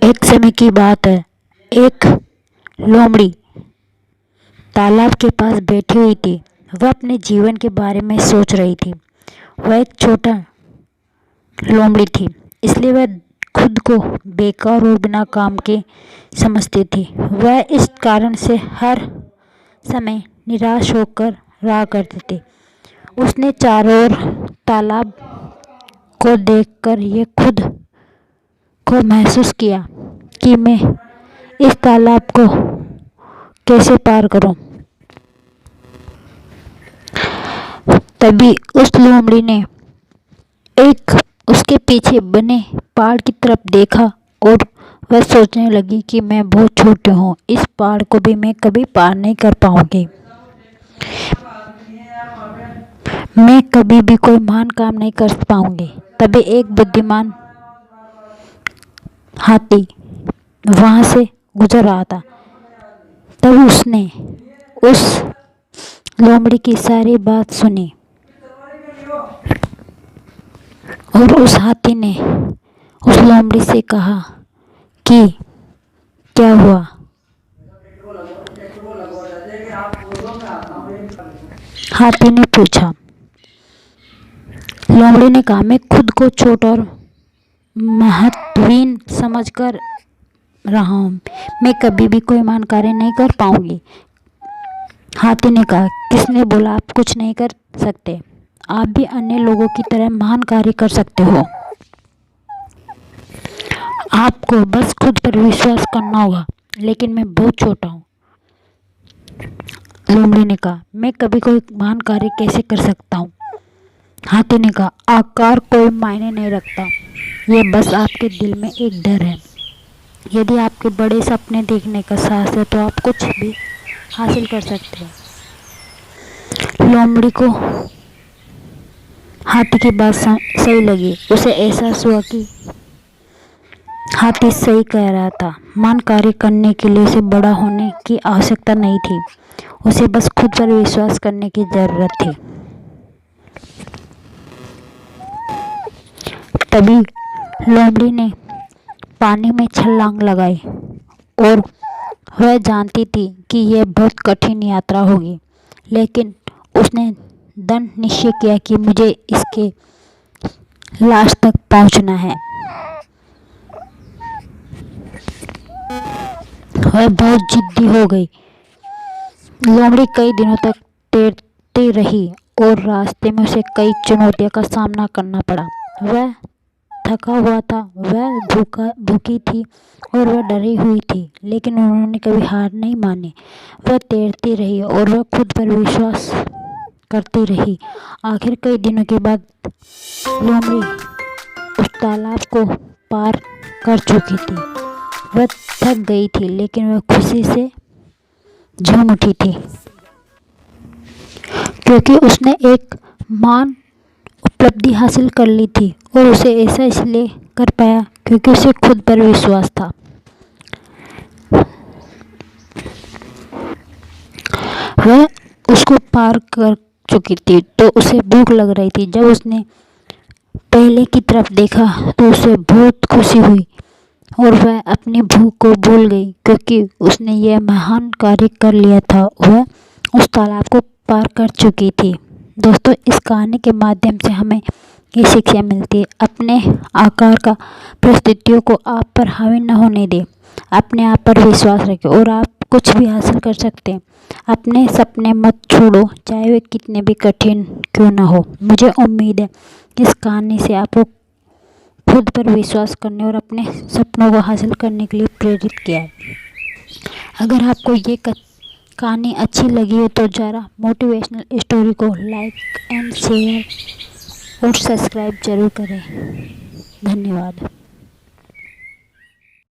एक समय की बात है। एक लोमड़ी तालाब के पास बैठी हुई थी। वह अपने जीवन के बारे में सोच रही थी। वह एक छोटा लोमड़ी थी, इसलिए वह खुद को बेकार और बिना काम के समझती थी। वह इस कारण से हर समय निराश होकर रहा करती थी। उसने चारों ओर तालाब को देखकर ये खुद को महसूस किया कि मैं इस तालाब को कैसे पार करूं। तभी उस लोमड़ी ने एक उसके पीछे बने पहाड़ की तरफ देखा और वह सोचने लगी कि मैं बहुत छोटी हूँ, इस पहाड़ को भी मैं कभी पार नहीं कर पाऊंगी। मैं कभी भी कोई महान काम नहीं कर पाऊंगी। तभी एक बुद्धिमान हाथी वहां से गुजर रहा था। तब उसने उस लोमड़ी की सारी बात सुनी और उस हाथी ने उस लोमड़ी से कहा कि क्या हुआ। हाथी ने पूछा। लोमड़ी ने कहा, मैं खुद को छोटा और महत्वहीन समझकर रहा हूँ। मैं कभी भी कोई महान कार्य नहीं कर पाऊंगी। हाथी ने कहा, किसने बोला आप कुछ नहीं कर सकते? आप भी अन्य लोगों की तरह महान कार्य कर सकते हो। आपको बस खुद पर विश्वास करना होगा। लेकिन मैं बहुत छोटा हूँ। लोमड़ी ने कहा, मैं कभी कोई महान कार्य कैसे कर सकता हूँ? हाथी ने कहा, आकार कोई मायने नहीं रखता। ये बस आपके दिल में एक डर है। यदि आपके बड़े सपने देखने का साहस है तो आप कुछ भी हासिल कर सकते हैं। लोमड़ी को हाथी की बात सही लगी। उसे एहसास हुआ कि हाथी सही कह रहा था। महान कार्य करने के लिए उसे बड़ा होने की आवश्यकता नहीं थी। उसे बस खुद पर विश्वास करने की जरूरत थी। तभी लोमड़ी ने पानी में छलांग लगाई और वह जानती थी कि यह बहुत कठिन यात्रा होगी, लेकिन उसने दृढ़ निश्चय किया कि मुझे इसके लास्ट तक पहुंचना है। वह बहुत जिद्दी हो गई। लोमड़ी कई दिनों तक तैरती रही और रास्ते में उसे कई चुनौतियों का सामना करना पड़ा। वह थका हुआ था, वह भूखी थी और वह डरी हुई थी, लेकिन उन्होंने कभी हार नहीं मानी। वह तैरती रही और वह खुद पर विश्वास करती रही। आखिर कई दिनों के बाद लोमड़ी उस तालाब को पार कर चुकी थी। वह थक गई थी, लेकिन वह खुशी से झूम उठी थी, क्योंकि उसने एक महान उपलब्धि हासिल कर ली थी। और उसे ऐसा इसलिए कर पाया क्योंकि उसे खुद पर विश्वास था। वह उसको पार कर चुकी थी तो उसे भूख लग रही थी। जब उसने पहले की तरफ देखा तो उसे बहुत खुशी हुई और वह अपनी भूख को भूल गई, क्योंकि उसने यह महान कार्य कर लिया था। वह उस तालाब को पार कर चुकी थी। दोस्तों, इस कहानी के माध्यम से हमें ये शिक्षा मिलती है, अपने आकार का परिस्थितियों को आप पर हावी न होने दें। अपने आप पर विश्वास रखें और आप कुछ भी हासिल कर सकते हैं। अपने सपने मत छोड़ो, चाहे वे कितने भी कठिन क्यों ना हो। मुझे उम्मीद है इस कहानी से आपको खुद पर विश्वास करने और अपने सपनों को हासिल करने के लिए प्रेरित किया है। अगर आपको ये कहानी अच्छी लगी हो तो ज़रा मोटिवेशनल स्टोरी को लाइक एंड शेयर और सब्सक्राइब जरूर करें। धन्यवाद।